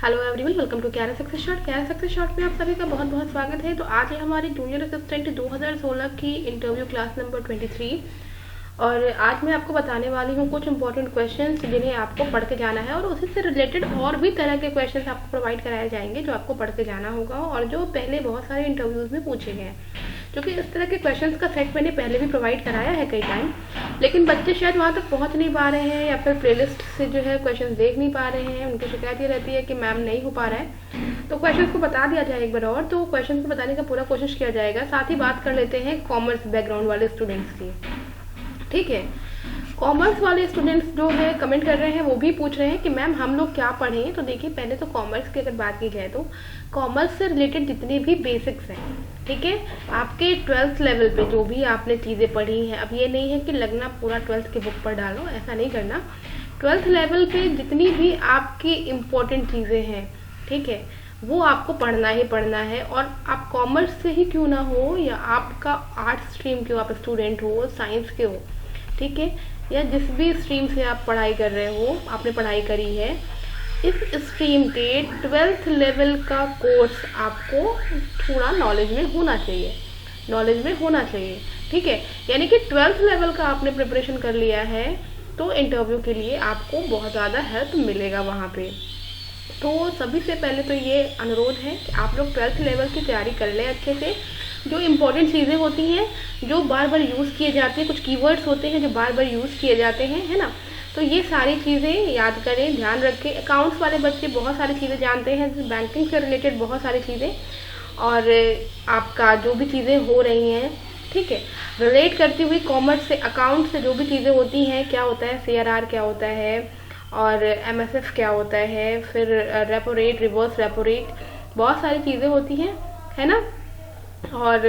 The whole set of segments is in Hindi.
Hello everyone, welcome to career success shot. Career success shot में आप सभी का बहुत बहुत स्वागत है। तो आज है हमारी जूनियर असिस्टेंट 2016 की इंटरव्यू क्लास नंबर 23 और आज मैं आपको बताने वाली हूँ कुछ इंपॉर्टेंट क्वेश्चंस जिन्हें आपको पढ़ के जाना है और उसी से रिलेटेड और भी तरह के क्वेश्चंस आपको प्रोवाइड कराए जाएंगे जो आपको पढ़ के जाना होगा और जो पहले बहुत सारे इंटरव्यूज़ में पूछे गए हैं। क्योंकि इस तरह के क्वेश्चंस का सेट मैंने पहले भी प्रोवाइड कराया है कई टाइम, लेकिन बच्चे शायद वहाँ तक पहुँच नहीं पा रहे हैं या फिर प्लेलिस्ट से जो है क्वेश्चंस देख नहीं पा रहे हैं। उनकी शिकायत ये रहती है कि मैम नहीं हो पा रहा है। तो क्वेश्चंस को बता दिया जाए एक बार और, तो क्वेश्चंस को बताने का पूरा कोशिश किया जाएगा। साथ ही बात कर लेते हैं कॉमर्स बैकग्राउंड वाले स्टूडेंट्स की। ठीक है, कॉमर्स वाले स्टूडेंट्स जो है कमेंट कर रहे हैं वो भी पूछ रहे हैं कि मैम हम लोग क्या पढ़ें। तो देखिए, पहले तो कॉमर्स की अगर बात की जाए तो कॉमर्स से रिलेटेड जितने भी बेसिक्स हैं, ठीक है, आपके 12th लेवल पे जो भी आपने चीज़ें पढ़ी हैं, अब ये नहीं है कि लगना पूरा 12th की बुक पर डालो, ऐसा नहीं करना। 12th लेवल पे जितनी भी आपकी इम्पोर्टेंट चीज़ें हैं, ठीक है, वो आपको पढ़ना ही पढ़ना है। और आप कॉमर्स से ही क्यों ना हो या आपका आर्ट्स स्ट्रीम के हो, आप स्टूडेंट हो, साइंस के हो, ठीक है, या जिस भी स्ट्रीम से आप पढ़ाई कर रहे हो, आपने पढ़ाई करी है, इस स्ट्रीम के 12th लेवल का कोर्स आपको थोड़ा नॉलेज में होना चाहिए, ठीक है। यानी कि 12th लेवल का आपने प्रिपरेशन कर लिया है तो इंटरव्यू के लिए आपको बहुत ज़्यादा हेल्प मिलेगा वहाँ पे। तो सभी से पहले तो ये अनुरोध है कि आप लोग 12th लेवल की तैयारी कर लें अच्छे से। जो इम्पोर्टेंट चीज़ें होती हैं जो बार बार यूज़ किए जाते हैं, कुछ कीवर्ड्स होते हैं जो बार बार यूज़ किए जाते हैं, है ना, तो ये सारी चीज़ें याद करें, ध्यान रखें। अकाउंट्स वाले बच्चे बहुत सारी चीज़ें जानते हैं, बैंकिंग से रिलेटेड बहुत सारी चीज़ें, और आपका जो भी चीज़ें हो रही हैं, ठीक है, रिलेट करती हुई कॉमर्स से, अकाउंट से जो भी चीज़ें होती हैं, क्या होता है CRR क्या होता है और MSF क्या होता है, फिर repo rate, reverse repo rate, बहुत सारी चीज़ें होती हैं, है ना, और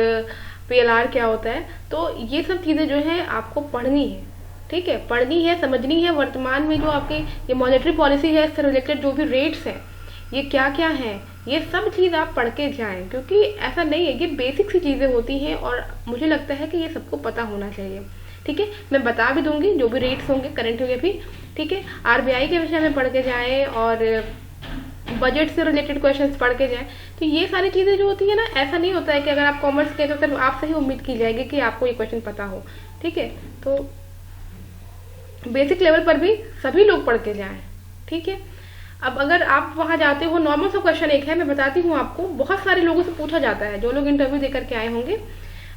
PLR क्या होता है। तो ये सब चीज़ें जो हैं आपको पढ़नी है, ठीक है, पढ़नी है, समझनी है। वर्तमान में जो आपके ये मॉनेटरी पॉलिसी है, इससे रिलेटेड जो भी रेट्स हैं, ये क्या क्या हैं, ये सब चीज़ आप पढ़ के जाएं, क्योंकि ऐसा नहीं है, ये बेसिक सी चीज़ें होती हैं और मुझे लगता है कि ये सबको पता होना चाहिए, ठीक है। मैं बता भी दूंगी जो भी रेट्स होंगे करंट होंगे भी, ठीक है। RBI के विषय में पढ़ के जाएँ और बजट से रिलेटेड क्वेश्चंस पढ़ के जाएं। तो ये सारी चीज़ें जो होती है ना, ऐसा नहीं होता है कि अगर आप कॉमर्स के तो सिर्फ आपसे ही उम्मीद की जाएगी कि आपको ये क्वेश्चन पता हो, ठीक है। तो बेसिक लेवल पर भी सभी लोग पढ़ के जाएं, ठीक है। अब अगर आप वहाँ जाते हो, नॉर्मल सा क्वेश्चन एक है, मैं बताती हूँ आपको, बहुत सारे लोगों से पूछा जाता है, जो लोग इंटरव्यू देकर के आए होंगे,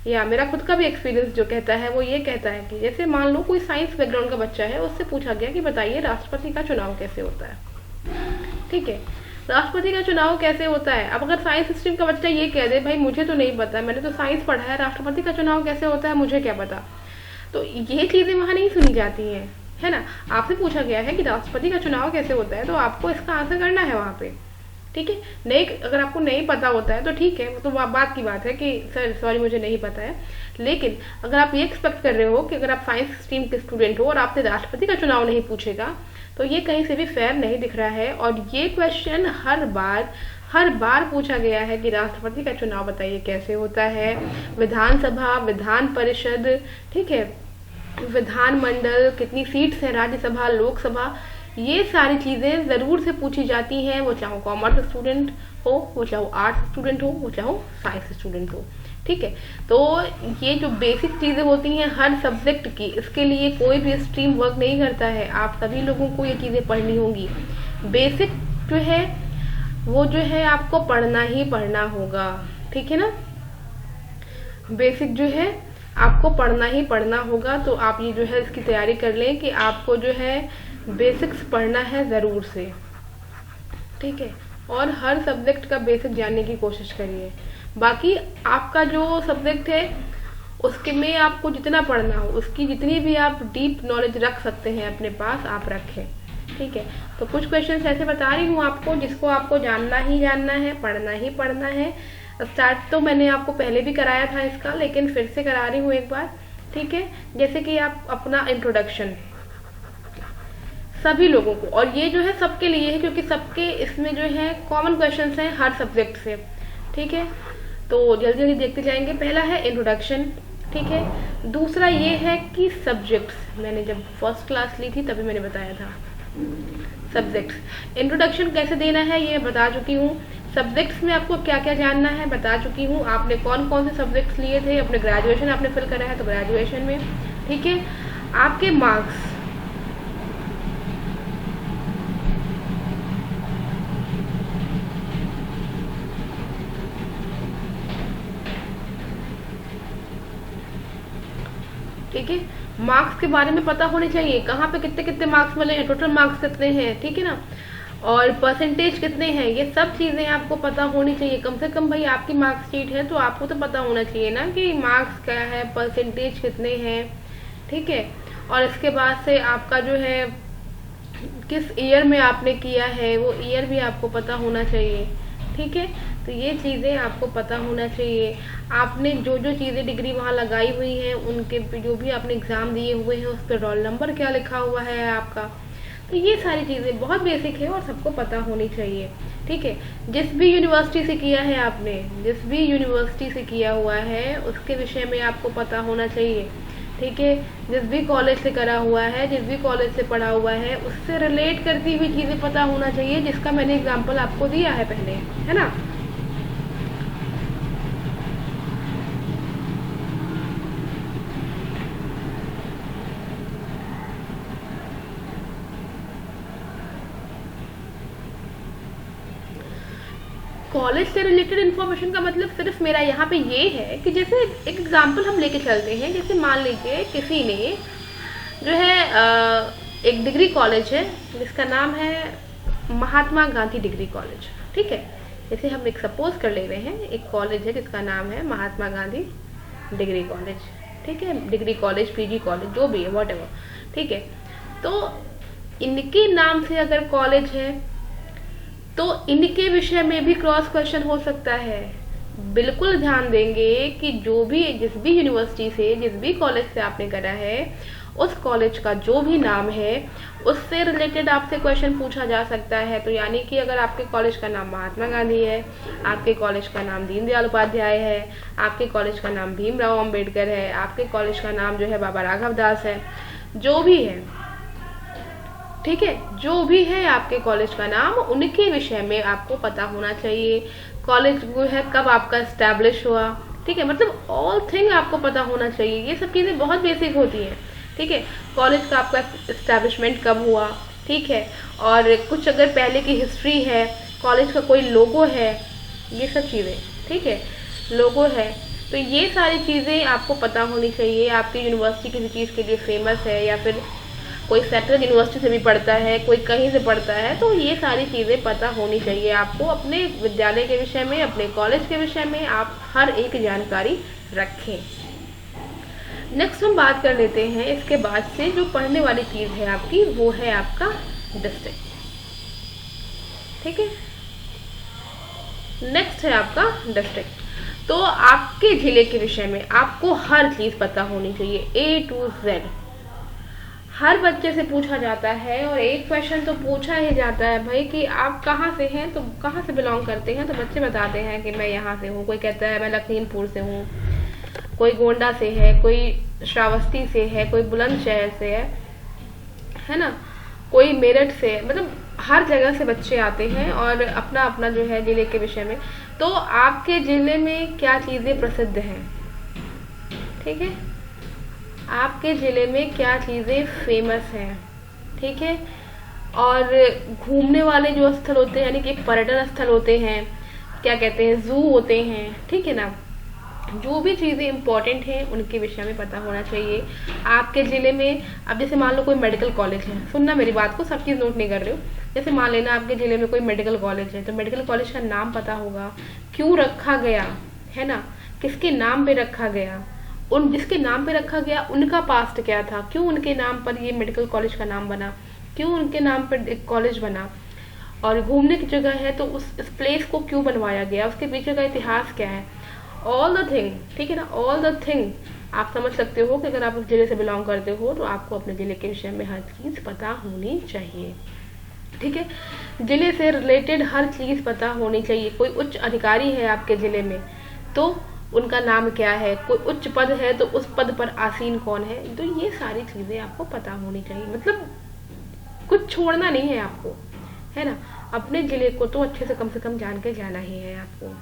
या मेरा खुद का भी एक्सपीरियंस जो कहता है वो ये कहता है कि जैसे मान लो कोई साइंस बैकग्राउंड का बच्चा है, उससे पूछा गया कि बताइए राष्ट्रपति का चुनाव कैसे होता है, ठीक है, राष्ट्रपति का चुनाव कैसे होता है। अब अगर साइंस स्ट्रीम का बच्चा ये कह दे भाई मुझे तो नहीं पता, मैंने तो साइंस पढ़ा है, राष्ट्रपति का चुनाव कैसे होता है मुझे क्या पता, तो ये चीज़ें वहाँ नहीं सुनी जाती हैं, है ना। आपसे पूछा गया है कि राष्ट्रपति का चुनाव कैसे होता है, तो आपको इसका आंसर करना है वहाँ पे, ठीक है। नहीं, अगर आपको नहीं पता होता है तो ठीक है, तो बात की बात है कि सर सॉरी मुझे नहीं पता है। लेकिन अगर आप ये एक्सपेक्ट कर रहे हो कि अगर आप साइंस स्ट्रीम के स्टूडेंट हो और आपसे राष्ट्रपति का चुनाव नहीं पूछेगा, तो ये कहीं से भी फेयर नहीं दिख रहा है। और ये क्वेश्चन हर बार पूछा गया है कि राष्ट्रपति का चुनाव बताइए कैसे होता है, विधानसभा, विधान परिषद, ठीक है, विधानमंडल, कितनी सीट्स हैं, राज्यसभा, लोकसभा, ये सारी चीज़ें ज़रूर से पूछी जाती हैं, वो चाहो कॉमर्स स्टूडेंट हो, वो चाहो आर्ट्स स्टूडेंट हो, वो चाहो साइंस स्टूडेंट हो, ठीक है। तो ये जो बेसिक चीज़ें होती हैं हर सब्जेक्ट की, इसके लिए कोई भी स्ट्रीम वर्क नहीं करता है, आप सभी लोगों को ये चीज़ें पढ़नी होंगी। बेसिक जो है वो जो है आपको पढ़ना ही पढ़ना होगा, ठीक है ना, बेसिक जो है आपको पढ़ना ही पढ़ना होगा। तो आप ये जो है इसकी तैयारी कर लें कि आपको जो है बेसिक्स पढ़ना है ज़रूर से, ठीक है, और हर सब्जेक्ट का बेसिक जानने की कोशिश करिए। बाकी आपका जो सब्जेक्ट है उसके में आपको जितना पढ़ना हो, उसकी जितनी भी आप डीप नॉलेज रख सकते हैं अपने पास, आप रखें, ठीक है। तो कुछ क्वेश्चंस ऐसे बता रही हूँ आपको जिसको आपको जानना ही जानना है, पढ़ना ही पढ़ना है। स्टार्ट तो मैंने आपको पहले भी कराया था इसका, लेकिन फिर से करा रही हूँ एक बार, ठीक है। जैसे कि आप अपना इंट्रोडक्शन सभी लोगों को, और ये जो है सबके लिए है क्योंकि सबके इसमें जो है कॉमन क्वेश्चंस हैं हर सब्जेक्ट से, ठीक है। तो जल्दी जल्दी देखते जाएंगे। पहला है इंट्रोडक्शन, ठीक है। दूसरा ये है कि सब्जेक्ट्स, मैंने जब फर्स्ट क्लास ली थी तभी मैंने बताया था, सब्जेक्ट्स, इंट्रोडक्शन कैसे देना है ये बता चुकी हूँ। सब्जेक्ट्स में आपको क्या क्या जानना है बता चुकी हूँ। आपने कौन कौन से सब्जेक्ट्स लिए थे, अपने ग्रेजुएशन आपने फिल करा है तो ग्रेजुएशन में, ठीक है। आपके मार्क्स, ठीक है, मार्क्स के बारे में पता होने चाहिए, कहाँ पे कितने कितने मार्क्स मिले हैं, टोटल मार्क्स कितने हैं, ठीक है ना, और परसेंटेज कितने हैं, ये सब चीज़ें आपको पता होनी चाहिए। कम से कम भाई आपकी मार्कशीट है तो आपको तो पता होना चाहिए ना कि मार्क्स क्या है, परसेंटेज कितने हैं, ठीक है। और इसके बाद से आपका जो है किस ईयर में आपने किया है वो ईयर भी आपको पता होना चाहिए, ठीक है। तो ये चीज़ें आपको पता होना चाहिए। आपने जो जो चीज़ें डिग्री वहाँ लगाई हुई हैं उनके जो भी आपने एग्ज़ाम दिए हुए हैं उस पर रोल नंबर क्या लिखा हुआ है आपका, तो ये सारी चीज़ें बहुत बेसिक है और सबको पता होनी चाहिए, ठीक है। जिस भी यूनिवर्सिटी से किया है आपने, जिस भी यूनिवर्सिटी से किया हुआ है उसके विषय में आपको पता होना चाहिए, ठीक है। जिस भी कॉलेज से करा हुआ है, जिस भी कॉलेज से पढ़ा हुआ है, उससे रिलेट करती हुई चीज़ें पता होना चाहिए, जिसका मैंने एग्जाम्पल आपको दिया है पहले, है ना। कॉलेज से रिलेटेड इन्फॉर्मेशन का मतलब सिर्फ मेरा यहाँ पे ये है कि जैसे एक एग्जांपल हम लेके चलते हैं, जैसे मान लीजिए किसी ने जो है एक डिग्री कॉलेज है जिसका नाम है महात्मा गांधी डिग्री कॉलेज, ठीक है। जैसे हम एक सपोज कर ले रहे हैं, एक कॉलेज है जिसका नाम है महात्मा गांधी डिग्री कॉलेज, ठीक है, डिग्री कॉलेज, पीजी कॉलेज, जो भी है व्हाटएवर, ठीक है। तो इनके नाम से अगर कॉलेज है तो इनके विषय में भी क्रॉस क्वेश्चन हो सकता है। बिल्कुल ध्यान देंगे कि जो भी जिस भी यूनिवर्सिटी से, जिस भी कॉलेज से आपने करा है, उस कॉलेज का जो भी नाम है उससे रिलेटेड आपसे क्वेश्चन पूछा जा सकता है। तो यानी कि अगर आपके कॉलेज का नाम महात्मा गांधी है, आपके कॉलेज का नाम दीनदयाल उपाध्याय है, आपके कॉलेज का नाम भीमराव अंबेडकर है, आपके कॉलेज का नाम जो है बाबा राघव दास है, जो भी है, ठीक है, जो भी है आपके कॉलेज का नाम, उनके विषय में आपको पता होना चाहिए। कॉलेज जो है कब आपका एस्टैब्लिश हुआ, ठीक है, मतलब ऑल थिंग आपको पता होना चाहिए। ये सब चीज़ें बहुत बेसिक होती हैं, ठीक है। कॉलेज का आपका एस्टैब्लिशमेंट कब हुआ, ठीक है, और कुछ अगर पहले की हिस्ट्री है, कॉलेज का कोई लोगो है, ये सब चीज़ें, ठीक है, लोगो है, तो ये सारी चीज़ें आपको पता होनी चाहिए। आपकी यूनिवर्सिटी किसी चीज़ के लिए फेमस है या फिर कोई सेंट्रल यूनिवर्सिटी से भी पढ़ता है, कोई कहीं से पढ़ता है, तो ये सारी चीज़ें पता होनी चाहिए आपको। अपने विद्यालय के विषय में, अपने कॉलेज के विषय में आप हर एक जानकारी रखें। नेक्स्ट हम बात कर लेते हैं, इसके बाद से जो पढ़ने वाली चीज़ है आपकी, वो है आपका डिस्ट्रिक्ट, ठीक है। नेक्स्ट है आपका डिस्ट्रिक्ट। तो आपके जिले के विषय में आपको हर चीज़ पता होनी चाहिए, A to Z। हर बच्चे से पूछा जाता है और एक क्वेश्चन तो पूछा ही जाता है भाई कि आप कहाँ से हैं, तो कहाँ से बिलोंग करते हैं, तो बच्चे बताते हैं कि मैं यहाँ से हूँ, कोई कहता है मैं लखीमपुर से हूँ, कोई गोंडा से है, कोई श्रावस्ती से है, कोई बुलंदशहर से है ना, कोई मेरठ से है, मतलब हर जगह से बच्चे आते हैं और अपना अपना जो है जिले के विषय में। तो आपके जिले में क्या चीज़ें प्रसिद्ध हैं, ठीक है, आपके ज़िले में क्या चीज़ें फेमस हैं, ठीक है। और घूमने वाले जो स्थल होते हैं, यानी कि पर्यटन स्थल होते हैं, क्या कहते हैं, जू होते हैं, ठीक है ना, जो भी चीज़ें इंपॉर्टेंट हैं उनके विषय में पता होना चाहिए आपके ज़िले में। अब जैसे मान लो कोई मेडिकल कॉलेज है, सुनना मेरी बात को, सब चीज़ नोट नहीं कर रहे हो। जैसे मान लेना आपके ज़िले में कोई मेडिकल कॉलेज है, तो मेडिकल कॉलेज का नाम पता होगा, क्यों रखा गया है ना, किसके नाम पे रखा गया, उन जिसके नाम पे रखा गया उनका पास्ट क्या था, क्यों उनके नाम पर ये मेडिकल कॉलेज का नाम बना, क्यों उनके नाम पर एक कॉलेज बना, और घूमने की जगह है तो उस प्लेस को क्यों बनवाया गया, उसके पीछे का इतिहास क्या है, ऑल द थिंग, ठीक है ना, ऑल द थिंग आप समझ सकते हो कि अगर आप उस जिले से बिलोंग करते हो तो आपको अपने जिले के विषय में हर चीज़ पता होनी चाहिए, ठीक है। जिले से रिलेटेड हर चीज़ पता होनी चाहिए। कोई उच्च अधिकारी है आपके ज़िले में तो उनका नाम क्या है, कोई उच्च पद है तो उस पद पर आसीन कौन है, तो ये सारी चीज़ें आपको पता होनी चाहिए। मतलब कुछ छोड़ना नहीं है आपको, है ना। अपने ज़िले को तो अच्छे से कम जान के जाना ही है आपको,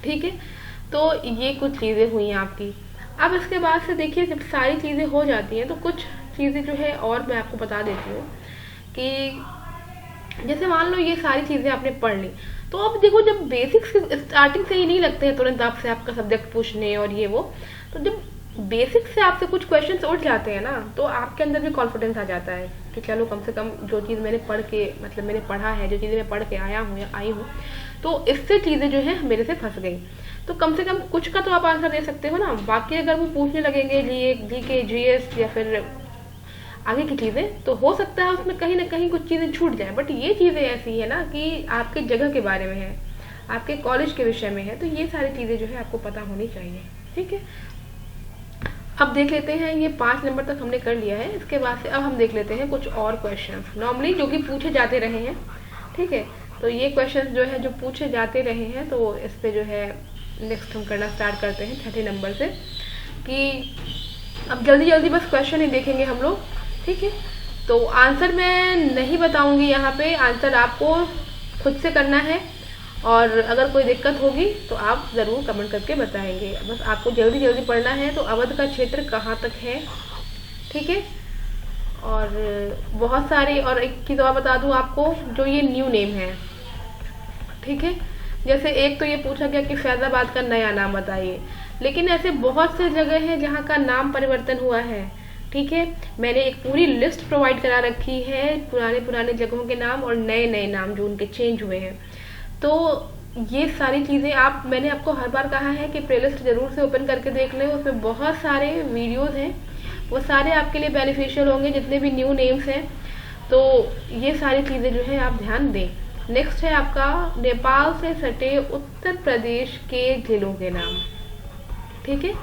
ठीक है। तो ये कुछ चीज़ें हुई हैं आपकी। अब इसके बाद से देखिए, जब सारी चीज़ें हो जाती हैं तो कुछ चीज़ें जो है और मैं आपको बता देती हूँ कि जैसे मान लो ये सारी चीज़ें आपने पढ़ ली, तो अब देखो जब बेसिक्स स्टार्टिंग से ही नहीं लगते हैं तुरंत आपसे आपका सब्जेक्ट पूछने और ये वो, तो जब बेसिक से आपसे कुछ क्वेश्चंस उठ जाते हैं ना, तो आपके अंदर भी कॉन्फिडेंस आ जाता है कि चलो कम से कम जो चीज़ मैंने पढ़ के, मतलब मैंने पढ़ा है, जो चीज़ें मैं पढ़ के आया हूँ या आई हूँ, तो इससे चीज़ें जो है मेरे से फंस गई, तो कम से कम कुछ का तो आप आंसर दे सकते हो ना। बाकी अगर वो पूछने लगेंगे जीके जीएस या फिर आगे की चीज़ें, तो हो सकता है उसमें कहीं ना कहीं कुछ चीज़ें छूट जाए, बट ये चीज़ें ऐसी है ना कि आपके जगह के बारे में है, आपके कॉलेज के विषय में है, तो ये सारी चीज़ें जो है आपको पता होनी चाहिए, ठीक है। अब देख लेते हैं, ये 5 नंबर तक हमने कर लिया है। इसके बाद से अब हम देख लेते हैं कुछ और क्वेश्चंस नॉर्मली जो कि पूछे जाते रहे हैं, ठीक है। तो ये क्वेश्चंस जो है जो पूछे जाते रहे हैं, तो इस पे जो है नेक्स्ट हम करना स्टार्ट करते हैं 30 नंबर से, कि अब जल्दी जल्दी बस क्वेश्चन ही देखेंगे हम लोग, ठीक है। तो आंसर मैं नहीं बताऊंगी यहाँ पे, आंसर आपको खुद से करना है, और अगर कोई दिक्कत होगी तो आप ज़रूर कमेंट करके बताएंगे। बस आपको जल्दी जल्दी पढ़ना है। तो अवध का क्षेत्र कहाँ तक है, ठीक है। और बहुत सारे, और एक चीज़ और बता दूँ आपको, जो ये न्यू नेम है, ठीक है। जैसे एक तो ये पूछा गया कि फैज़ाबाद का नया नाम बताइए, लेकिन ऐसे बहुत से जगह हैं जहाँ का नाम परिवर्तन हुआ है, ठीक है। मैंने एक पूरी लिस्ट प्रोवाइड करा रखी है पुराने जगहों के नाम और नए नए नाम जो उनके चेंज हुए हैं। तो ये सारी चीज़ें मैंने आपको हर बार कहा है कि प्लेलिस्ट ज़रूर से ओपन करके देख लें, उसमें बहुत सारे वीडियोस हैं, वो सारे आपके लिए बेनिफिशियल होंगे, जितने भी न्यू नेम्स हैं। तो ये सारी चीज़ें जो है आप ध्यान दें। नेक्स्ट है आपका नेपाल से सटे उत्तर प्रदेश के जिलों के नाम, ठीक है।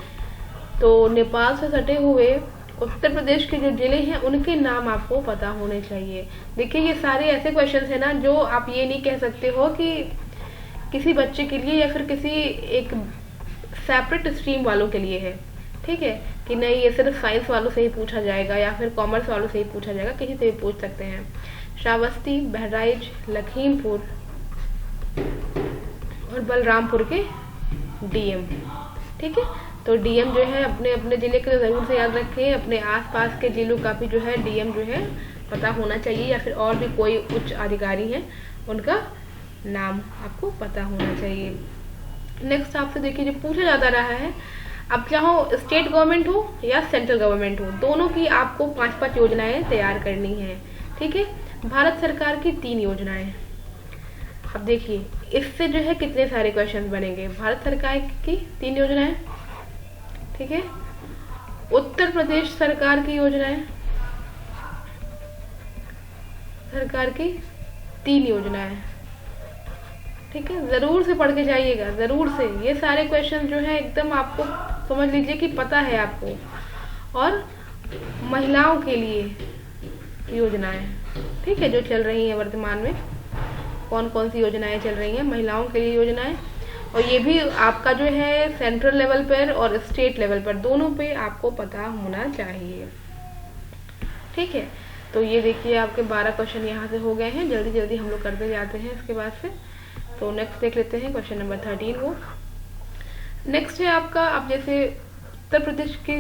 तो नेपाल से सटे हुए उत्तर प्रदेश के जो जिले हैं उनके नाम आपको पता होने चाहिए। देखिए ये सारे ऐसे क्वेश्चंस हैं ना, जो आप ये नहीं कह सकते हो कि किसी बच्चे के लिए या फिर किसी एक सेपरेट स्ट्रीम वालों के लिए है, ठीक है, कि नहीं ये सिर्फ साइंस वालों से ही पूछा जाएगा या फिर कॉमर्स वालों से ही पूछा जाएगा, किसी से भी पूछ सकते हैं। श्रावस्ती, बहराइच, लखीमपुर और बलरामपुर के डीएम, ठीक है। तो डीएम जो है अपने अपने ज़िले के ज़रूर से याद रखें, अपने आसपास के ज़िलों का भी जो है डीएम जो है पता होना चाहिए, या फिर और भी कोई उच्च अधिकारी हैं उनका नाम आपको पता होना चाहिए। नेक्स्ट आपसे देखिए जो पूछा जाता रहा है, अब चाहो स्टेट गवर्नमेंट हो या सेंट्रल गवर्नमेंट हो, दोनों की आपको 5-5 योजनाएं तैयार करनी है, ठीक है। भारत सरकार की 3 योजनाएं। अब देखिए इससे जो है कितने सारे क्वेश्चन बनेंगे। भारत सरकार की 3 योजनाएं, ठीक है। उत्तर प्रदेश सरकार की योजनाएं, सरकार की 3 योजनाएं, ठीक है। जरूर से पढ़ के जाइएगा, जरूर से। ये सारे क्वेश्चन जो है एकदम आपको समझ लीजिए कि पता है आपको। और महिलाओं के लिए योजनाएं, ठीक है, जो चल रही हैं वर्तमान में, कौन कौन सी योजनाएं चल रही हैं महिलाओं के लिए योजनाएं, और ये भी आपका जो है सेंट्रल लेवल पर और स्टेट लेवल पर दोनों पे आपको पता होना चाहिए, ठीक है। तो ये देखिए आपके 12 क्वेश्चन यहाँ से हो गए हैं, जल्दी जल्दी हम लोग करते जाते हैं इसके बाद से। तो नेक्स्ट देख लेते हैं क्वेश्चन नंबर 13 को। नेक्स्ट है आपका, अब जैसे उत्तर प्रदेश की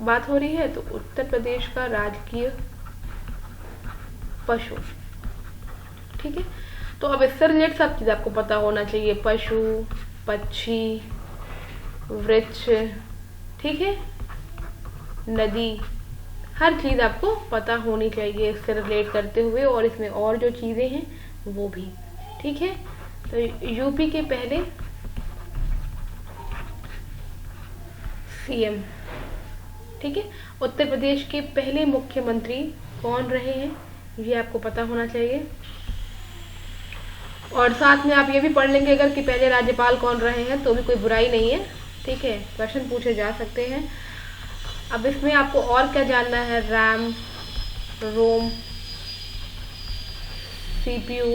बात हो रही है, तो उत्तर प्रदेश का राजकीय पशु, ठीक है। तो अब इससे रिलेटेड सब चीज़ आपको पता होना चाहिए, पशु, पक्षी, वृक्ष, ठीक है, नदी, हर चीज़ आपको पता होनी चाहिए इससे रिलेट करते हुए, और इसमें और जो चीज़ें हैं वो भी, ठीक है। तो यूपी के पहले सीएम, ठीक है, उत्तर प्रदेश के पहले मुख्यमंत्री कौन रहे हैं ये आपको पता होना चाहिए। और साथ में आप ये भी पढ़ लेंगे अगर कि पहले राज्यपाल कौन रहे हैं, तो भी कोई बुराई नहीं है, ठीक है, क्वेश्चन पूछे जा सकते हैं। अब इसमें आपको और क्या जानना है, रैम, रोम, सीपीयू,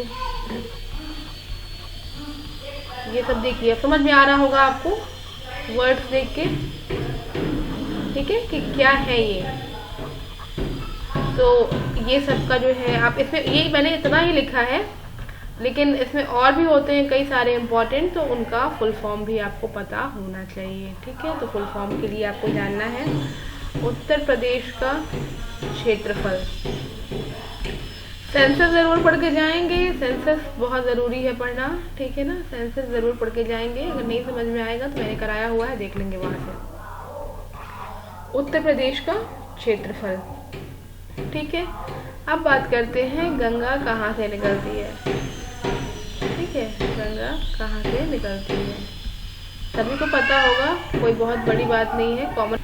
ये सब देखिए, समझ में आ रहा होगा आपको वर्ड्स देख के, ठीक है, कि क्या है ये, तो ये सब का जो है आप इसमें, ये मैंने इतना ही लिखा है, लेकिन इसमें और भी होते हैं कई सारे इम्पोर्टेंट, तो उनका फुल फॉर्म भी आपको पता होना चाहिए। ठीक है, तो फुल फॉर्म के लिए आपको जानना है उत्तर प्रदेश का क्षेत्रफल। सेंसस ज़रूर पढ़ के जाएंगे, सेंसस बहुत ज़रूरी है पढ़ना। ठीक है ना, सेंसस ज़रूर पढ़ के जाएंगे। अगर नहीं समझ में आएगा तो मैंने कराया हुआ है, देख लेंगे वहाँ से। उत्तर प्रदेश का क्षेत्रफल। ठीक है, अब बात करते हैं गंगा कहाँ से निकलती है। ठीक है, गंगा कहाँ से निकलती है सभी को पता होगा, कोई बहुत बड़ी बात नहीं है, कॉमन।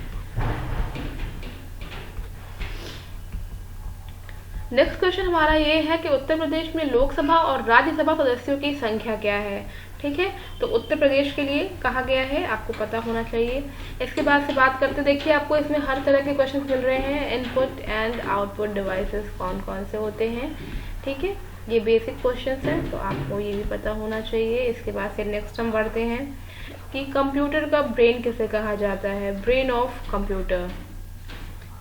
नेक्स्ट क्वेश्चन हमारा ये है कि उत्तर प्रदेश में लोकसभा और राज्यसभा सदस्यों की संख्या क्या है। ठीक है, तो उत्तर प्रदेश के लिए कहा गया है, आपको पता होना चाहिए। इसके बाद से बात करते, देखिए आपको इसमें हर तरह के क्वेश्चन मिल रहे हैं। इनपुट एंड आउटपुट डिवाइसेस कौन कौन से होते हैं। ठीक है, ये बेसिक क्वेश्चंस हैं, तो आपको ये भी पता होना चाहिए। इसके बाद से नेक्स्ट हम बढ़ते हैं कि कंप्यूटर का ब्रेन किसे कहा जाता है। Brain of computer.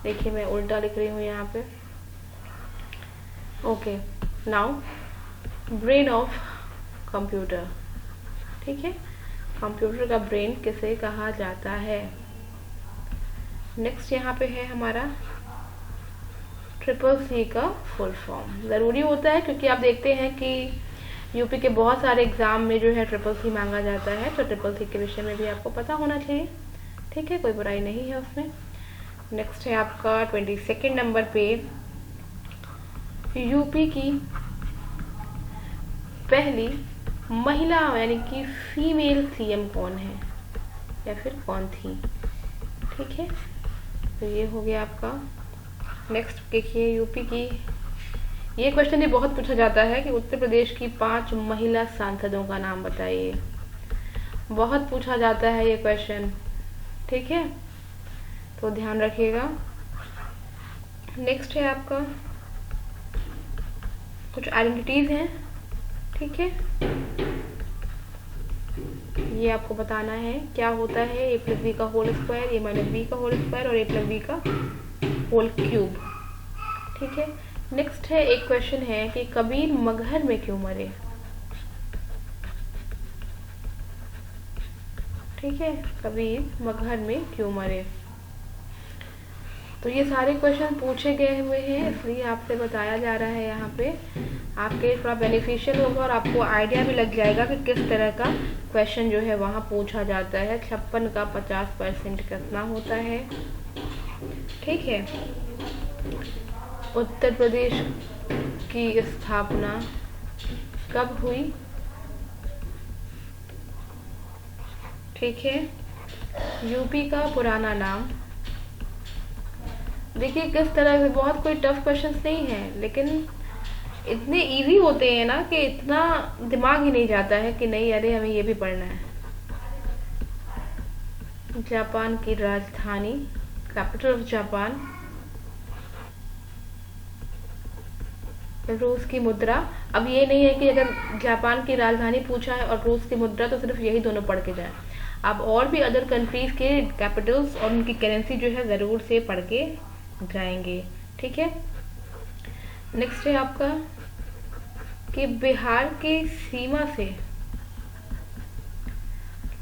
देखिए मैं उल्टा लिख रही हूँ यहाँ पे। Okay, now brain of computer. ठीक है, कंप्यूटर का ब्रेन किसे कहा जाता है। नेक्स्ट यहाँ पे है हमारा CCC का फुल फॉर्म। ज़रूरी होता है क्योंकि आप देखते हैं कि यूपी के बहुत सारे एग्जाम में जो है CCC मांगा जाता है, तो CCC के विषय में भी आपको पता होना चाहिए। ठीक है, कोई बुराई नहीं है उसमें। नेक्स्ट है आपका 22 नंबर पे यूपी की पहली महिला यानी कि फीमेल सीएम कौन है या फिर कौन थी। ठीक है, तो ये हो गया आपका। नेक्स्ट देखिए यूपी की, ये क्वेश्चन भी बहुत पूछा जाता है कि उत्तर प्रदेश की 5 महिला सांसदों का नाम बताइए। बहुत पूछा जाता है ये क्वेश्चन। ठीक है, तो ध्यान रखिएगा। नेक्स्ट है आपका कुछ आइडेंटिटीज हैं। ठीक है, ये आपको बताना है क्या होता है a+b का होल स्क्वायर, a-b का होल स्क्वायर और a+b का होल क्यूब। ठीक है, नेक्स्ट है एक क्वेश्चन है कि कबीर मगहर में क्यों मरे। ठीक है, कबीर मगहर में क्यों मरे। तो ये सारे क्वेश्चन पूछे गए हुए हैं, इसलिए आपसे बताया जा रहा है यहाँ पे। आपके थोड़ा बेनिफिशियल होगा और आपको आइडिया भी लग जाएगा कि किस तरह का क्वेश्चन जो है वहाँ पूछा जाता है। 56 का 50% कितना होता है। ठीक है, उत्तर प्रदेश की स्थापना कब हुई। ठीक है, यूपी का पुराना नाम। देखिए किस तरह से, बहुत कोई टफ क्वेश्चंस नहीं है, लेकिन इतने इजी होते हैं ना कि इतना दिमाग ही नहीं जाता है कि नहीं अरे हमें ये भी पढ़ना है। जापान की राजधानी, कैपिटल ऑफ जापान। रूस की मुद्रा। अब ये नहीं है कि अगर जापान की राजधानी पूछा है और रूस की मुद्रा तो सिर्फ यही दोनों पढ़ के जाए। आप और भी अदर कंट्रीज के कैपिटल्स और उनकी करेंसी जो है ज़रूर से पढ़ के जाएंगे। ठीक है, नेक्स्ट है आपका कि बिहार की सीमा से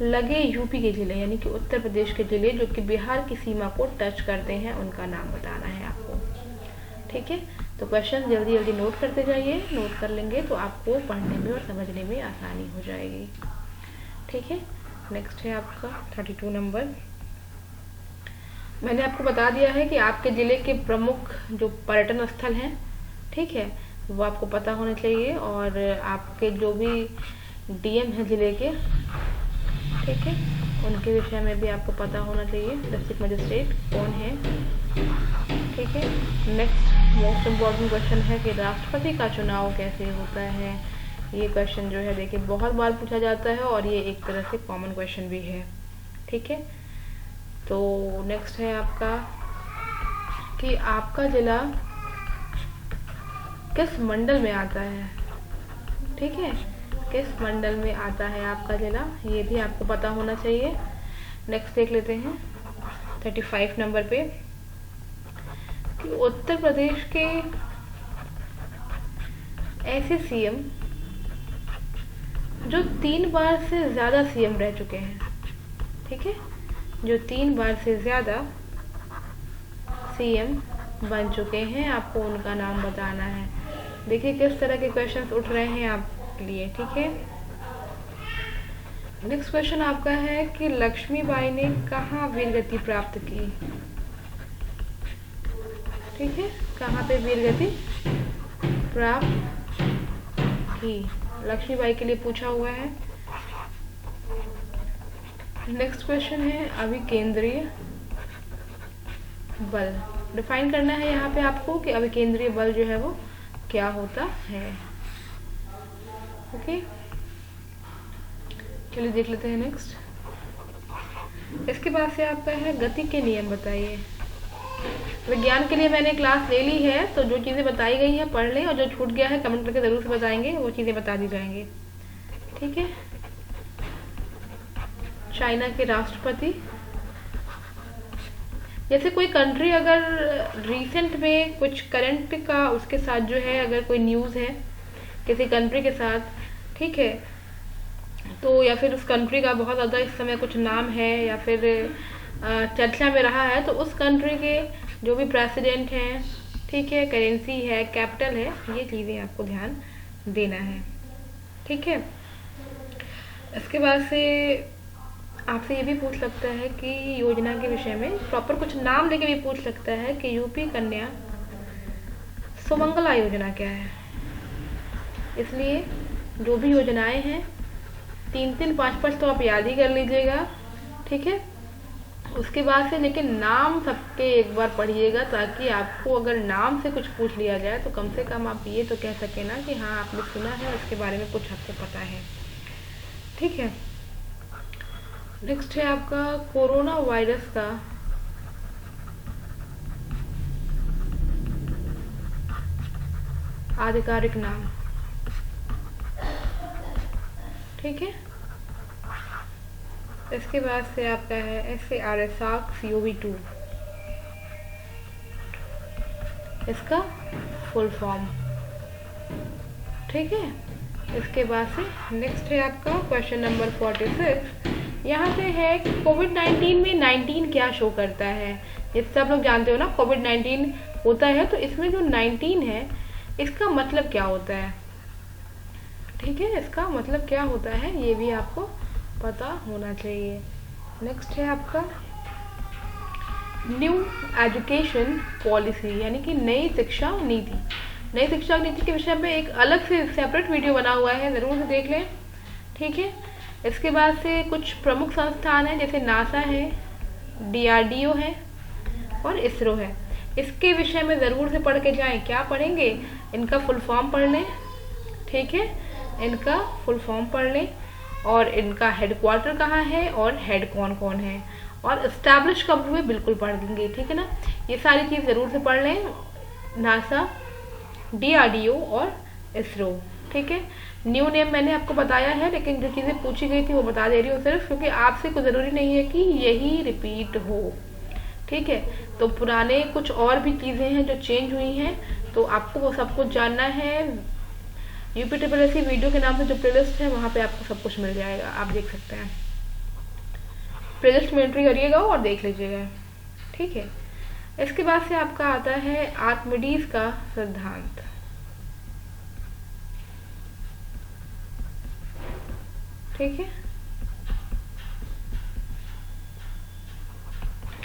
लगे यूपी के जिले यानी कि उत्तर प्रदेश के जिले जो कि बिहार की सीमा को टच करते हैं, उनका नाम बताना है आपको। ठीक है, तो क्वेश्चन जल्दी जल्दी नोट करते जाइए। नोट कर लेंगे तो आपको पढ़ने में और समझने में आसानी हो जाएगी। ठीक है, नेक्स्ट है आपका 32 नंबर। मैंने आपको बता दिया है कि आपके ज़िले के प्रमुख जो पर्यटन स्थल हैं, ठीक है, वो आपको पता होना चाहिए। और आपके जो भी डीएम हैं ज़िले के, ठीक है, उनके विषय में भी आपको पता होना चाहिए। डिस्ट्रिक्ट मजिस्ट्रेट कौन है। ठीक है, नेक्स्ट मोस्ट इम्पॉर्टेंट क्वेश्चन है कि राष्ट्रपति का चुनाव कैसे होता है। ये क्वेश्चन जो है देखिए बहुत बार पूछा जाता है और ये एक तरह से कॉमन क्वेश्चन भी है। ठीक है, तो नेक्स्ट है आपका कि आपका जिला किस मंडल में आता है। ठीक है, किस मंडल में आता है आपका जिला, ये भी आपको पता होना चाहिए। नेक्स्ट देख लेते हैं 35 नंबर पे कि उत्तर प्रदेश के ऐसे सीएम जो 3 बार से ज़्यादा सीएम रह चुके हैं, ठीक है, जो 3 बार से ज़्यादा सीएम बन चुके हैं, आपको उनका नाम बताना है। देखिए किस तरह के क्वेश्चंस उठ रहे हैं आपके लिए, ठीक है। नेक्स्ट क्वेश्चन आपका है कि लक्ष्मीबाई ने कहाँ वीरगति प्राप्त की, ठीक है, कहाँ पे वीरगति प्राप्त की, लक्ष्मीबाई के लिए पूछा हुआ है। नेक्स्ट क्वेश्चन है अभिकेंद्रीय बल, डिफाइन करना है यहाँ पे आपको कि अभिकेंद्रीय बल जो है वो क्या होता है। ओके, चलिए देख लेते हैं नेक्स्ट। इसके बाद से आपका है गति के नियम बताइए। विज्ञान के लिए मैंने क्लास ले ली है, तो जो चीज़ें बताई गई हैं पढ़ लें, और जो छूट गया है कमेंट करके ज़रूर से बताएंगे, वो चीज़ें बता दी जाएंगी, ठीक है। चाइना के राष्ट्रपति, जैसे कोई कंट्री अगर रिसेंट में कुछ करंट का उसके साथ जो है अगर कोई न्यूज़ है किसी कंट्री के साथ, ठीक है, तो या फिर उस कंट्री का बहुत ज़्यादा इस समय कुछ नाम है या फिर चर्चा में रहा है, तो उस कंट्री के जो भी प्रेसिडेंट हैं, ठीक है, करेंसी है, कैपिटल है, ये चीज़ें आपको ध्यान देना है, ठीक है। इसके बाद से आपसे ये भी पूछ सकता है कि योजना के विषय में प्रॉपर कुछ नाम लेके भी पूछ सकता है कि यूपी कन्या सुमंगला योजना क्या है। इसलिए जो भी योजनाएं हैं 3-3, 5-5 तो आप याद ही कर लीजिएगा, ठीक है। उसके बाद से लेकिन नाम सबके एक बार पढ़िएगा, ताकि आपको अगर नाम से कुछ पूछ लिया जाए तो कम से कम आप ये तो कह सके ना कि हाँ आपने सुना है और उसके बारे में कुछ आपको पता है, ठीक है। नेक्स्ट है आपका कोरोना वायरस का आधिकारिक नाम, ठीक है। इसके बाद से आपका है SARS-CoV-2, इसका फुल फॉर्म, ठीक है। इसके बाद से नेक्स्ट है आपका क्वेश्चन नंबर 46। यहाँ पे है कि कोविड-19 में 19 क्या शो करता है। ये सब लोग जानते हो ना, कोविड-19 होता है, तो इसमें जो 19 है इसका मतलब क्या होता है, ठीक है, इसका मतलब क्या होता है ये भी आपको पता होना चाहिए। नेक्स्ट है आपका न्यू एजुकेशन पॉलिसी, यानी कि नई शिक्षा नीति। नई शिक्षा नीति के विषय में एक अलग से सेपरेट वीडियो बना हुआ है, ज़रूर से देख लें, ठीक है। इसके बाद से कुछ प्रमुख संस्थान हैं, जैसे नासा है, DRDO है और इसरो है। इसके विषय में ज़रूर से पढ़ के जाएं। क्या पढ़ेंगे, इनका फुल फॉर्म पढ़ लें, ठीक है, इनका फुल फॉर्म पढ़ लें, और इनका हेडक्वार्टर कहाँ है और हेड कौन कौन है, और इस्टेब्लिश कब हुए बिल्कुल पढ़ लेंगे, ठीक है ना। ये सारी चीज़ ज़रूर से पढ़ लें, नासा, DRDO और इसरो, ठीक है। न्यू नेम मैंने आपको बताया है, लेकिन जो चीज़ें पूछी गई थी वो बता दे रही हूँ सिर्फ, क्योंकि आपसे कोई ज़रूरी नहीं है कि यही रिपीट हो, ठीक है। तो पुराने कुछ और भी चीज़ें हैं जो चेंज हुई हैं, तो आपको वो सब कुछ जानना है। UPSSC वीडियो के नाम से जो प्लेलिस्ट है वहाँ पे आपको सब कुछ मिल जाएगा, आप देख सकते हैं। प्लेलिस्ट में एंट्री करिएगा और देख लीजिएगा, ठीक है। इसके बाद से आपका आता है आर्किमिडीज का सिद्धांत, ठीक है।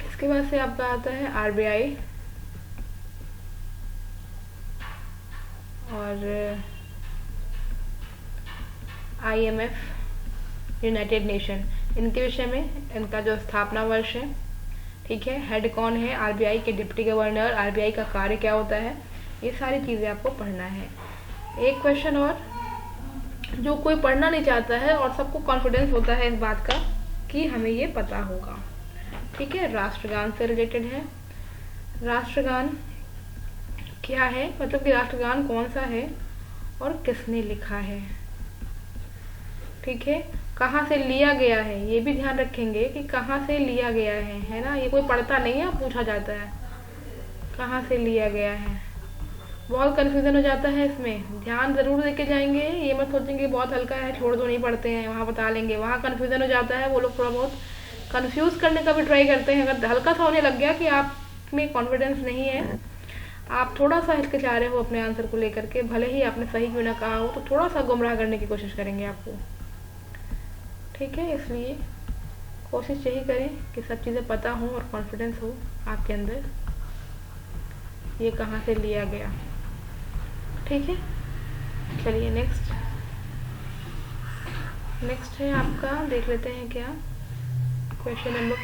इसके बाद से आपका आता है RBI और IMF, यूनाइटेड नेशन, इनके विषय में, इनका जो स्थापना वर्ष है, ठीक है, हेड कौन है, RBI के डिप्टी गवर्नर, RBI का कार्य क्या होता है, ये सारी चीज़ें आपको पढ़ना है। एक क्वेश्चन और, जो कोई पढ़ना नहीं चाहता है और सबको कॉन्फिडेंस होता है इस बात का कि हमें ये पता होगा, ठीक है, राष्ट्रगान से रिलेटेड है। राष्ट्रगान क्या है, मतलब कि राष्ट्रगान कौन सा है और किसने लिखा है, ठीक है। कहाँ से लिया गया है, ये भी ध्यान रखेंगे कि कहाँ से लिया गया है ना, ये कोई पढ़ता नहीं है, पूछा जाता है कहाँ से लिया गया है। बहुत कन्फ्यूज़न हो जाता है इसमें, ध्यान ज़रूर देके जाएंगे, ये मत सोचेंगे बहुत हल्का है छोड़ दो नहीं पढ़ते हैं, वहाँ बता लेंगे, वहाँ कन्फ्यूज़न हो जाता है। वो लोग थोड़ा बहुत कंफ्यूज करने का भी ट्राई करते हैं। अगर हल्का सा होने लग गया कि आप में कॉन्फिडेंस नहीं है, आप थोड़ा सा हिचकिचा रहे हो अपने आंसर को लेकर के, भले ही आपने सही क्यों ना कहा हो, तो थोड़ा सा गुमराह करने की कोशिश करेंगे आपको, ठीक है। इसलिए कोशिश यही करें कि सब चीज़ें पता हो और कॉन्फिडेंस हो आपके अंदर, ये कहाँ से लिया गया, ठीक है। चलिए नेक्स्ट है आपका, देख लेते हैं क्या, क्वेश्चन नंबर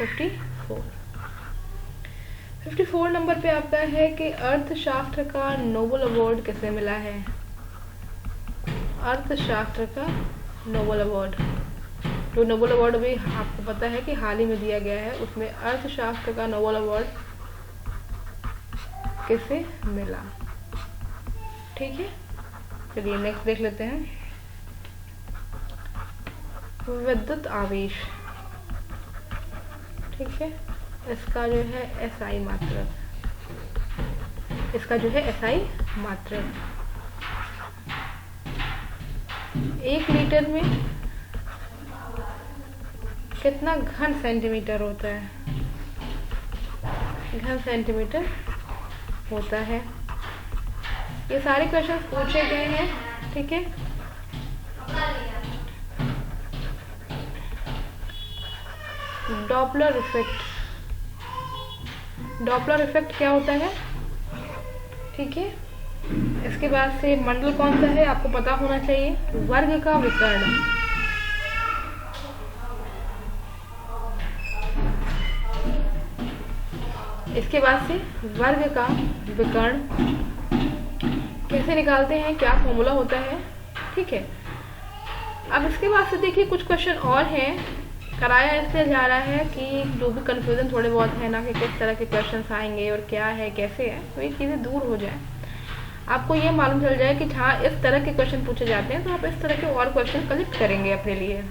54 नंबर पे आपका है कि अर्थशास्त्र का नोबेल अवार्ड किसे मिला है। अर्थशास्त्र का नोबेल अवार्ड, जो नोबेल अवार्ड भी आपको पता है कि हाल ही में दिया गया है, उसमें अर्थशास्त्र का नोबेल अवार्ड किसे मिला, ठीक है। चलिए नेक्स्ट देख लेते हैं, विद्युत आवेश, ठीक है। इसका जो है एसआई मात्रक, इसका जो है एसआई मात्रक 1 लीटर में कितना घन सेंटीमीटर होता है, घन सेंटीमीटर होता है। ये सारे क्वेश्चंस पूछे गए हैं, ठीक है। डॉपलर इफेक्ट, डॉपलर इफेक्ट क्या होता है, ठीक है। इसके बाद से मंडल कौन सा है आपको पता होना चाहिए, वर्ग का विकर्ण, इसके बाद से वर्ग का विकर्ण कैसे निकालते हैं, क्या फॉर्मूला होता है, ठीक है। अब इसके बाद से देखिए कुछ क्वेश्चन और हैं, कराया इसलिए जा रहा है कि जो भी कंफ्यूजन थोड़े बहुत है ना कि किस तरह के क्वेश्चंस आएंगे और क्या है कैसे है, तो ये चीज़ें दूर हो जाए, आपको ये मालूम चल जाए कि हाँ इस तरह के क्वेश्चन पूछे जाते हैं, तो आप इस तरह के और क्वेश्चन कलेक्ट करेंगे अपने लिए।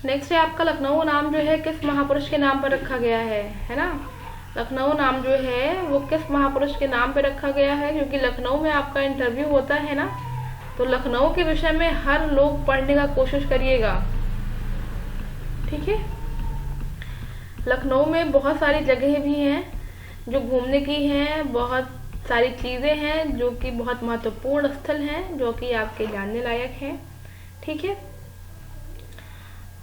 नेक्स्ट है आपका लखनऊ नाम जो है किस महापुरुष के नाम पर रखा गया है ना। लखनऊ नाम जो है वो किस महापुरुष के नाम पे रखा गया है, क्योंकि लखनऊ में आपका इंटरव्यू होता है ना, तो लखनऊ के विषय में हर लोग पढ़ने का कोशिश करिएगा, ठीक है। लखनऊ में बहुत सारी जगह भी हैं जो घूमने की हैं, बहुत सारी चीज़ें हैं जो कि बहुत महत्वपूर्ण स्थल हैं, जो कि आपके जानने लायक हैं, ठीक है।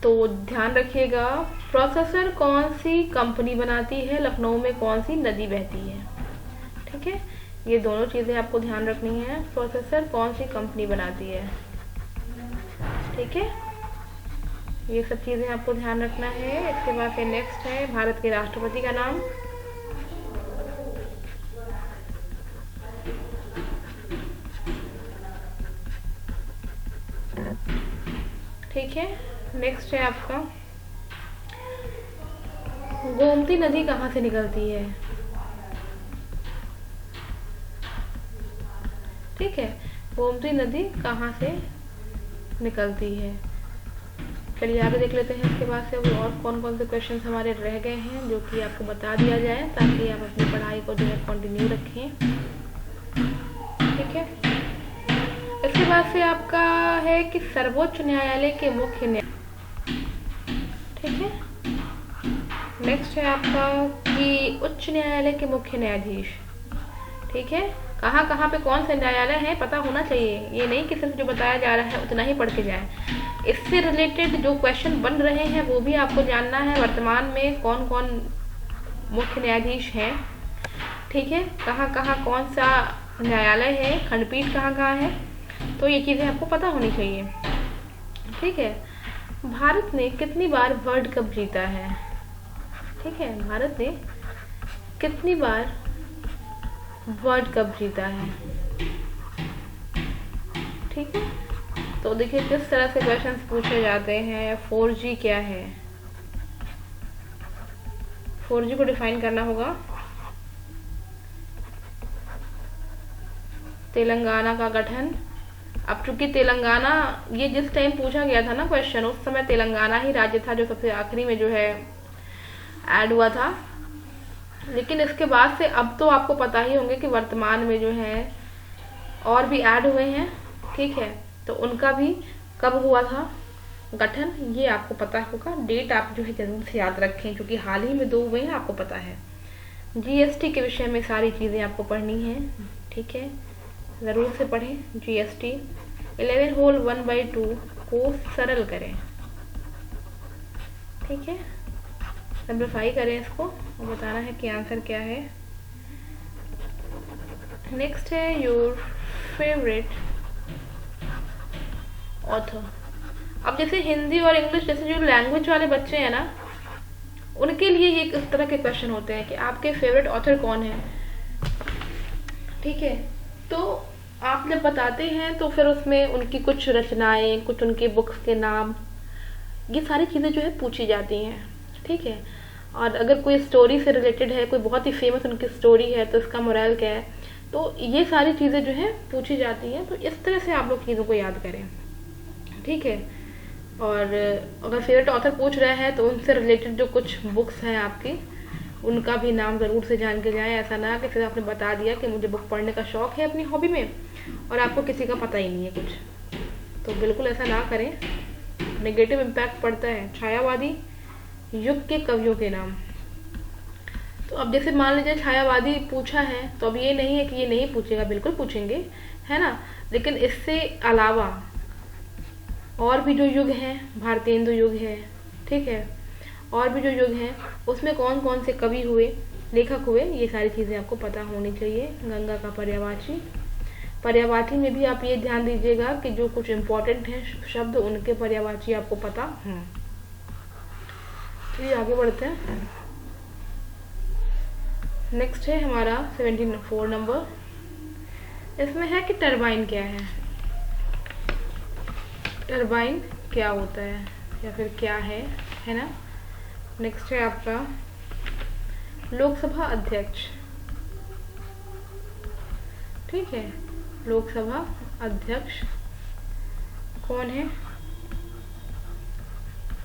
तो ध्यान रखिएगा, प्रोसेसर कौन सी कंपनी बनाती है, लखनऊ में कौन सी नदी बहती है, ठीक है। ये दोनों चीज़ें आपको ध्यान रखनी है, प्रोसेसर कौन सी कंपनी बनाती है, ठीक है। ये सब चीज़ें आपको ध्यान रखना है। इसके बाद फिर नेक्स्ट है भारत के राष्ट्रपति का नाम, ठीक है। नेक्स्ट है आपका गोमती नदी कहाँ से निकलती है, ठीक है। गोमती नदी कहाँ से निकलती है। चलिए आगे देख लेते हैं। इसके बाद से वो और कौन कौन से क्वेश्चन हमारे रह गए हैं जो कि आपको बता दिया जाए, ताकि आप अपनी पढ़ाई को जो है कंटिन्यू रखें, ठीक है। इसके बाद से आपका है कि सर्वोच्च न्यायालय के मुख्य न्यायाधीश, ठीक है। नेक्स्ट है आपका कि उच्च न्यायालय के मुख्य न्यायाधीश, ठीक है। कहाँ कहाँ पे कौन सा न्यायालय है पता होना चाहिए, ये नहीं कि सिर्फ जो बताया जा रहा है उतना ही पढ़ के जाएं। इससे रिलेटेड जो क्वेश्चन बन रहे हैं वो भी आपको जानना है, वर्तमान में कौन कौन मुख्य न्यायाधीश हैं, ठीक है। कहाँ कहाँ कौन सा न्यायालय है, खंडपीठ कहाँ कहाँ है, तो ये चीज़ें आपको पता होनी चाहिए, ठीक है। भारत ने कितनी बार वर्ल्ड कप जीता है, ठीक है। भारत ने कितनी बार वर्ल्ड कप जीता है, ठीक है। तो देखिए किस तरह से क्वेश्चंस पूछे जाते हैं। 4G क्या है, 4G को डिफाइन करना होगा। तेलंगाना का गठन, अब चूंकि तेलंगाना ये जिस टाइम पूछा गया था ना क्वेश्चन, उस समय तेलंगाना ही राज्य था जो सबसे आखिरी में जो है ऐड हुआ था, लेकिन इसके बाद से अब तो आपको पता ही होंगे कि वर्तमान में जो है और भी ऐड हुए हैं, ठीक है। तो उनका भी कब हुआ था गठन, ये आपको पता होगा। डेट आप जो है जरूर से याद रखें, क्योंकि हाल ही में 2 हुए हैं, आपको पता है। जीएसटी के विषय में सारी चीज़ें आपको पढ़नी है, ठीक है, ज़रूर से पढ़ें। जीएसटी 11 होल 1/2 को सरल करें, ठीक है, सिंप्लीफाई करें इसको और बताना है कि आंसर क्या है। नेक्स्ट है योर फेवरेट ऑथर। अब जैसे हिंदी और इंग्लिश जैसे जो लैंग्वेज वाले बच्चे हैं ना, उनके लिए ये इस तरह के क्वेश्चन होते हैं कि आपके फेवरेट ऑथर कौन है, ठीक है। तो आप जब बताते हैं तो फिर उसमें उनकी कुछ रचनाएं, कुछ उनके बुक्स के नाम, ये सारी चीज़ें जो है पूछी जाती हैं, ठीक है। और अगर कोई स्टोरी से रिलेटेड है, कोई बहुत ही फेमस उनकी स्टोरी है, तो इसका मोरल क्या है, तो ये सारी चीज़ें जो है पूछी जाती हैं। तो इस तरह से आप लोग चीज़ों को याद करें, ठीक है। और अगर फेवरेट ऑथर पूछ रहे हैं तो उनसे रिलेटेड जो कुछ बुक्स हैं आपकी, उनका भी नाम ज़रूर से जान के जाएं। ऐसा ना कि फिर आपने बता दिया कि मुझे बुक पढ़ने का शौक़ है अपनी हॉबी में, और आपको किसी का पता ही नहीं है कुछ, तो बिल्कुल ऐसा ना करें, नेगेटिव इम्पैक्ट पड़ता है। छायावादी युग के कवियों के नाम। तो अब जैसे मान लीजिए छायावादी पूछा है, तो अब ये नहीं है कि ये नहीं पूछेगा, बिल्कुल पूछेंगे, है ना। लेकिन इससे अलावा और भी जो युग हैं, भारतेंदु युग है, ठीक है, और भी जो युग हैं उसमें कौन कौन से कवि हुए, लेखक हुए, ये सारी चीज़ें आपको पता होनी चाहिए। गंगा का पर्यायवाची, पर्यायवाची में भी आप ये ध्यान दीजिएगा कि जो कुछ इम्पोर्टेंट हैं शब्द, उनके पर्यायवाची आपको पता हैं। चलिए आगे बढ़ते हैं। नेक्स्ट है हमारा 74 नंबर। इसमें है कि टरबाइन क्या है, टरबाइन क्या होता है या फिर क्या है ना। नेक्स्ट है आपका लोकसभा अध्यक्ष, ठीक है, लोकसभा अध्यक्ष कौन है।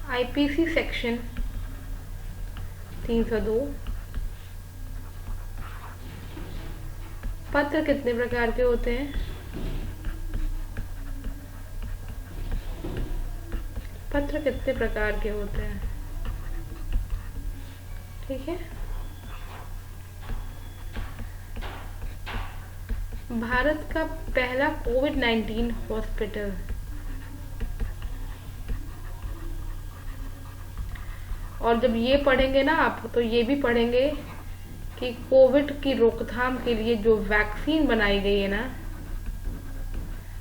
IPC section 302। पत्र कितने प्रकार के होते हैं, पत्र कितने प्रकार के होते हैं, ठीक है। भारत का पहला कोविड-19 हॉस्पिटल, और जब ये पढ़ेंगे ना आप, तो ये भी पढ़ेंगे कि कोविड की रोकथाम के लिए जो वैक्सीन बनाई गई है ना,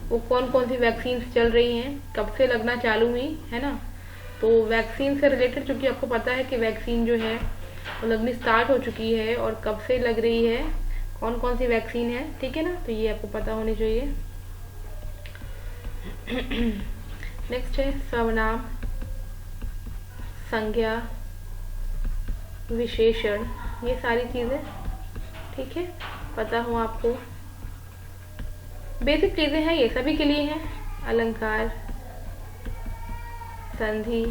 वो कौन कौन सी वैक्सीन चल रही हैं, कब से लगना चालू हुई, है ना। तो वैक्सीन से रिलेटेड, चूँकि आपको पता है कि वैक्सीन जो है वो लगनी स्टार्ट हो चुकी है, और कब से लग रही है, कौन कौन सी वैक्सीन है, ठीक है ना, तो ये आपको पता होनी चाहिए। नेक्स्ट है सर्वनाम, संज्ञा, विशेषण, ये सारी चीज़ें, ठीक है, पता हो आपको। बेसिक चीज़ें हैं, ये सभी के लिए हैं। अलंकार, संधि,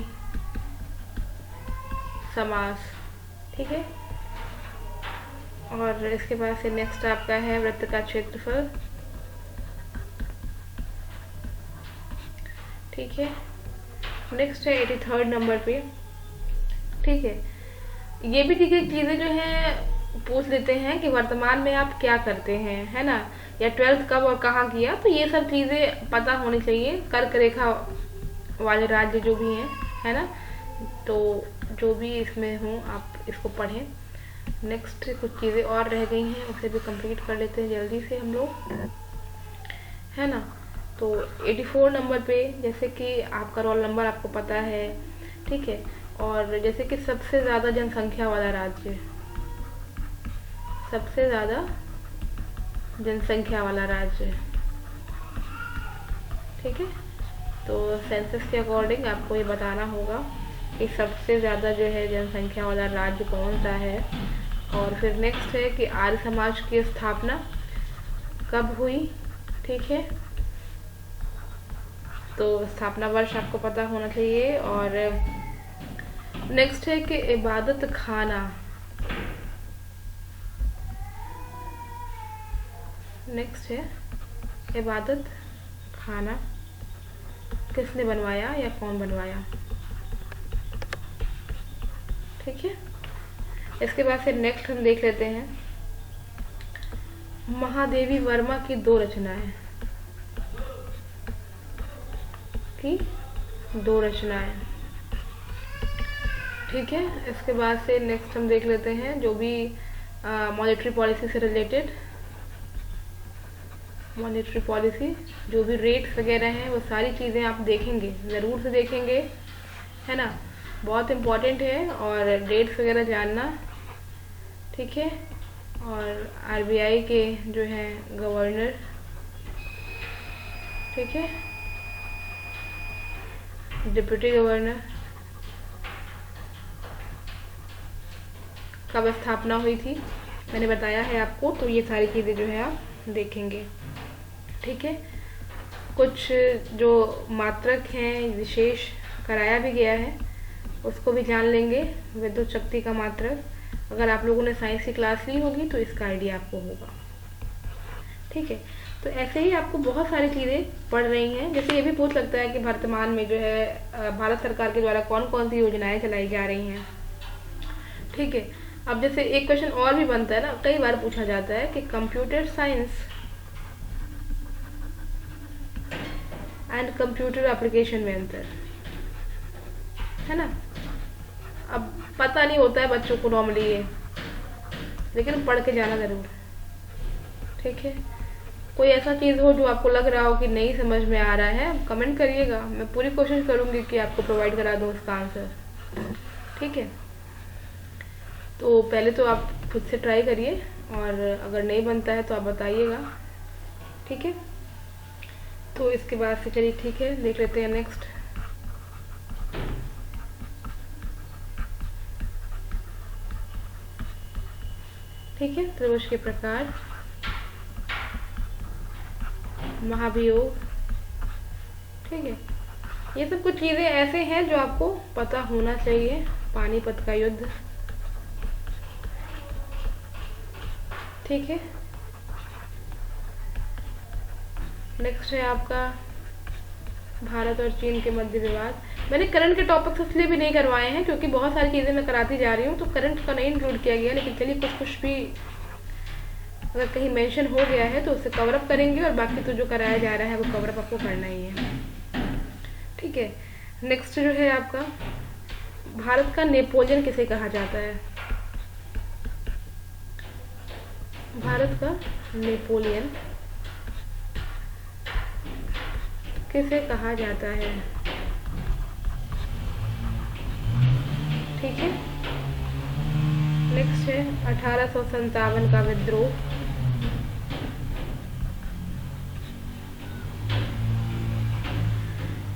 समास, ठीक है। और इसके बाद से नेक्स्ट आपका है वृत्त का क्षेत्रफल, ठीक है। नेक्स्ट है 83rd नंबर पे, ठीक है। ये भी चीज़ें जो हैं पूछ लेते हैं कि वर्तमान में आप क्या करते हैं, है ना, या 12th कब और कहाँ किया, तो ये सब चीज़ें पता होनी चाहिए। कर्क रेखा वाले राज्य जो भी हैं, है ना, तो जो भी इसमें हो आप इसको पढ़ें। नेक्स्ट कुछ चीज़ें और रह गई हैं, उसे भी कंप्लीट कर लेते हैं जल्दी से हम लोग, है ना। तो 84 नंबर पे जैसे कि आपका रोल नंबर आपको पता है, ठीक है, और जैसे कि सबसे ज़्यादा जनसंख्या वाला राज्य, सबसे ज़्यादा जनसंख्या वाला राज्य, ठीक है। तो सेंसस के अकॉर्डिंग आपको ये बताना होगा कि सबसे ज़्यादा जो है जनसंख्या वाला राज्य कौन सा है। और फिर नेक्स्ट है कि आर्य समाज की स्थापना कब हुई, ठीक है, तो स्थापना वर्ष आपको पता होना चाहिए। और नेक्स्ट है कि इबादत खाना नेक्स्ट है इबादत खाना किसने बनवाया या कौन बनवाया। ठीक है, इसके बाद फिर नेक्स्ट हम देख लेते हैं महादेवी वर्मा की 2 रचनाएं ठीक है। इसके बाद से नेक्स्ट हम देख लेते हैं जो भी मॉनेटरी पॉलिसी से रिलेटेड, मॉनेटरी पॉलिसी जो भी रेट्स वगैरह हैं वो सारी चीज़ें आप देखेंगे, ज़रूर से देखेंगे, है ना, बहुत इम्पॉर्टेंट है। और डेट्स वगैरह जानना, ठीक है। और आरबीआई के जो हैं गवर्नर, ठीक है, डिप्टी गवर्नर कब स्थापना हुई थी मैंने बताया है आपको, तो ये सारी चीज़ें जो है आप देखेंगे। ठीक है, कुछ जो मात्रक हैं विशेष कराया भी गया है उसको भी जान लेंगे। विद्युत शक्ति का मात्रक, अगर आप लोगों ने साइंस की क्लास ली होगी तो इसका आइडिया आपको होगा। ठीक है, तो ऐसे ही आपको बहुत सारी चीज़ें पढ़ रही हैं। जैसे ये भी पूछ सकता है कि वर्तमान में जो है भारत सरकार के द्वारा कौन कौन सी योजनाएं चलाई जा रही हैं। ठीक है, अब जैसे एक क्वेश्चन और भी बनता है ना, कई बार पूछा जाता है कि computer science and computer application में अंतर, है ना। अब पता नहीं होता है बच्चों को नॉर्मली ये, लेकिन पढ़ के जाना ज़रूर। ठीक है, कोई ऐसा चीज़ हो जो आपको लग रहा हो कि नहीं समझ में आ रहा है, कमेंट करिएगा, मैं पूरी कोशिश करूँगी कि आपको प्रोवाइड करा दूँ उसका आंसर। ठीक है, तो पहले तो आप खुद से ट्राई करिए और अगर नहीं बनता है तो आप बताइएगा। ठीक है, तो इसके बाद से चलिए ठीक है देख लेते हैं नेक्स्ट। ठीक है, त्रिभुज के प्रकार, महाभियोग। ठीक है, ये सब कुछ चीज़ें ऐसे हैं जो आपको पता होना चाहिए। पानीपत का युद्ध, ठीक है। नेक्स्ट है आपका भारत और चीन के मध्य विवाद। मैंने करंट के टॉपिक्स इसलिए भी नहीं करवाए हैं क्योंकि बहुत सारी चीज़ें मैं कराती जा रही हूँ, तो करंट का नहीं इंक्लूड किया गया, लेकिन चलिए कुछ कुछ भी अगर कहीं मेंशन हो गया है तो उसे कवर अप करेंगे, और बाकी तो जो कराया जा रहा है वो कवर अप आपको करना ही है। ठीक है, नेक्स्ट जो है आपका भारत का नेपोलियन किसे कहा जाता है। भारत का नेपोलियन किसे कहा जाता है। ठीक है, नेक्स्ट है 1857 का विद्रोह।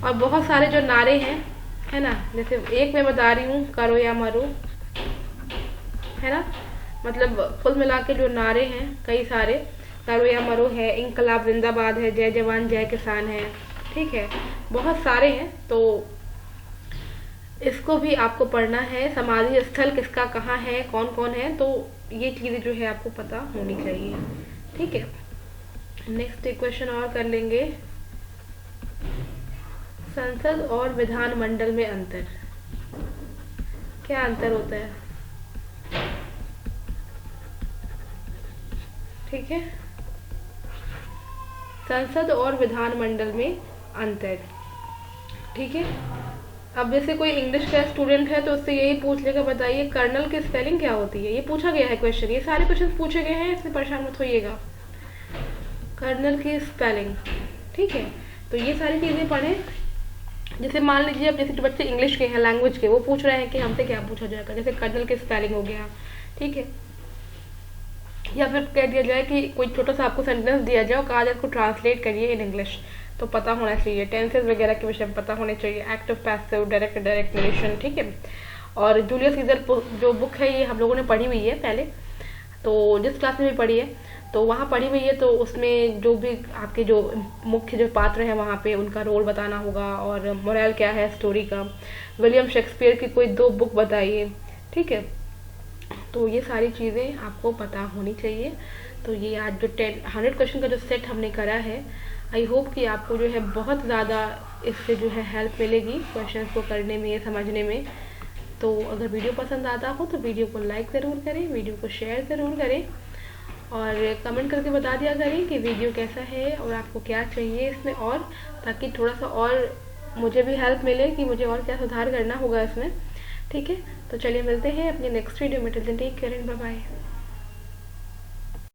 और बहुत सारे जो नारे हैं, है ना, जैसे एक मैं बता रही हूँ, करो या मरो, है ना, मतलब कुल मिला के जो नारे हैं कई सारे, करो या मरो है, इंकलाब जिंदाबाद है, जय जवान जय किसान है। ठीक है, बहुत सारे हैं, तो इसको भी आपको पढ़ना है। समाधि स्थल किसका कहाँ है, कौन कौन है, तो ये चीज़ें जो है आपको पता होनी चाहिए। ठीक है, नेक्स्ट एक क्वेश्चन और कर लेंगे। संसद और विधानमंडल में अंतर, क्या अंतर होता है। ठीक है, संसद और विधानमंडल में अंतर। ठीक है, अब जैसे कोई इंग्लिश का स्टूडेंट है तो उससे यही पूछ लेगा, बताइए कर्नल की स्पेलिंग क्या होती है। ये पूछा गया है क्वेश्चन, ये सारे क्वेश्चन पूछे गए हैं, इसमें परेशान मत होइएगा। कर्नल की स्पेलिंग, ठीक है, तो ये सारी चीज़ें पढ़ें। जैसे मान लीजिए अब जैसे जो बच्चे इंग्लिश के हैं, लैंग्वेज के, वो पूछ रहे हैं कि हमसे क्या पूछा जाएगा, जैसे कर्नल की स्पेलिंग हो गया। ठीक है, या फिर कह दिया जाए कि कोई छोटा सा आपको सेंटेंस दिया जाए और कहा जाए इसको ट्रांसलेट करिए इन इंग्लिश, तो पता होना चाहिए। टेंसेस वगैरह के विषय में पता होने चाहिए, active passive direct direct narration. ठीक है, और जूलियस सीजर जो बुक है ये हम लोगों ने पढ़ी हुई है पहले, तो जिस क्लास में भी पढ़ी है तो वहाँ पढ़ी हुई है, तो उसमें जो भी आपके जो मुख्य जो पात्र हैं वहाँ पे उनका रोल बताना होगा, और मोरल क्या है स्टोरी का। विलियम शेक्सपियर की कोई 2 बुक बताइए। ठीक है, तो ये सारी चीज़ें आपको पता होनी चाहिए। तो ये आज जो 100 क्वेश्चन का जो सेट हमने करा है, आई होप कि आपको जो है बहुत ज़्यादा इससे जो है हेल्प मिलेगी क्वेश्चन को करने में, समझने में। तो अगर वीडियो पसंद आता हो तो वीडियो को लाइक ज़रूर करें, वीडियो को शेयर ज़रूर करें और कमेंट करके बता दिया करें कि वीडियो कैसा है और आपको क्या चाहिए इसमें, और ताकि थोड़ा सा और मुझे भी हेल्प मिले कि मुझे और क्या सुधार करना होगा इसमें। ठीक है, तो चलिए मिलते हैं अपने नेक्स्ट वीडियो में। Till then take care and bye bye.